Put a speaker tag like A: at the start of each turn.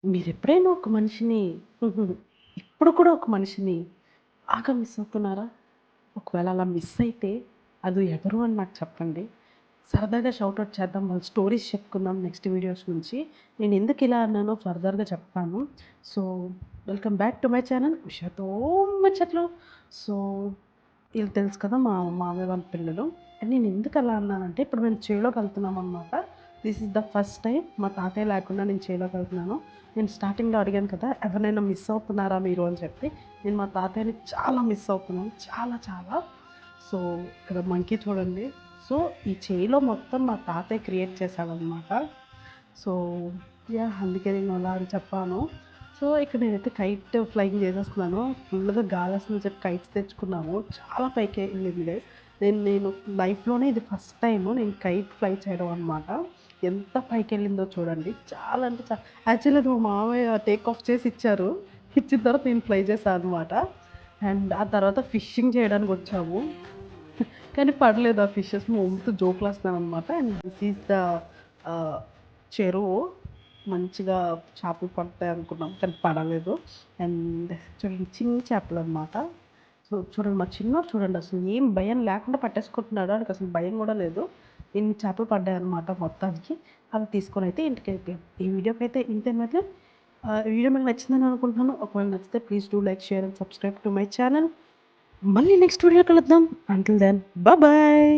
A: మీరెప్పుడైనా ఒక మనిషిని ఇప్పుడు కూడా ఒక మనిషిని బాగా మిస్ అవుతున్నారా? ఒకవేళ అలా మిస్ అయితే అది ఎవరు అని నాకు చెప్పండి. సరదాగా షౌట్ ఔట్ చేద్దాం. వాళ్ళ స్టోరీస్ చెప్పుకుందాం నెక్స్ట్ వీడియోస్ నుంచి. నేను ఎందుకు ఇలా అన్నానో ఫర్దర్‌గా చెప్తాను. So, welcome back to my channel ఉషాతో ముచ్చట్లు. సో, ఈళ్ళు తెలుసు కదా! మా మామయ్య వాళ్ళ పిల్లలు. నేను ఎందుకు అలా అన్నానంటే ఇప్పుడు మేము చేలోకెళ్తున్నామనమాట. This is the first time మా తాతయ్య లేకుండా నేను చేలోకెళ్తున్నాను. నేను స్టార్టింగ్‌లో అడిగాను కదా! ఎవరినైనా మిస్ అవుతున్నారా మీరు అని చెప్పి. నేను మా తాతయ్యని చాలా మిస్ అవుతున్నాను. చాలా చాలా. సో, ఇక్కడ మంకీ చూడండి. సో, ఈ చేలో మొత్తం మా తాతయ్య క్రియేట్ చేశాడనమాట. So, yeah! అందుకే నేను అలా అని చెప్పాను. సో, ఇక్కడ నేనైతే కైట్ ఫ్లయింగ్ చేసేస్తున్నాను. ఫుల్‌గా గాలేస్తుందని చెప్పి కైట్స్ తెచ్చుకున్నాము. చాలా పైకి ఎళ్ళింది గైస్. నేను నేను లైఫ్‌లోనే ఇది ఫస్ట్ టైము నేను కైట్ ఫ్లై చేయడం అనమాట. ఎంత పైకెళ్ళిందో చూడండి. చాలా అంటే యాక్చువల్లీ అది మా మామయ్య టేక్ ఆఫ్ చేసి ఇచ్చారు. ఇచ్చిన తర్వాత నేను ఫ్లై చేశా అనమాట. అండ్ ఆ తర్వాత ఫిషింగ్ చేయడానికొచ్చాము. కానీ పడలేదు ఆ ఫిషెస్. మా మమ్మీతో జోకులేస్తున్నాననమాట. అండ్ దిస్ ఈస్ ద ఆహ్, చెరువు. మంచిగా చేపలు పడతాయనుకున్నాం. కానీ పడలేదు. అండ్ చూడండి చిన్ని చేపలనమాట. సో, చూడండి మా చిన్నోడు చూడండి అసలు ఏం భయం లేకుండా పట్టేసుకుంటున్నాడు. ఆడికసలు భయం గూడా లేదు. ఇన్ని చేపలు పడ్డాయన్నమాట మొత్తానికి. అవి తీసుకొనైతే ఇంటికెళ్ళిపోయాం. ఈ వీడియోకైతే ఇంతే మరి. ఈ వీడియో మీకు నచ్చిందని అనుకుంటున్నాను. ఒకవేళ నచ్చితే please do like, share and subscribe to my channel. మళ్ళీ నెక్స్ట్ వీడియో కలుద్దాం. Until then bye.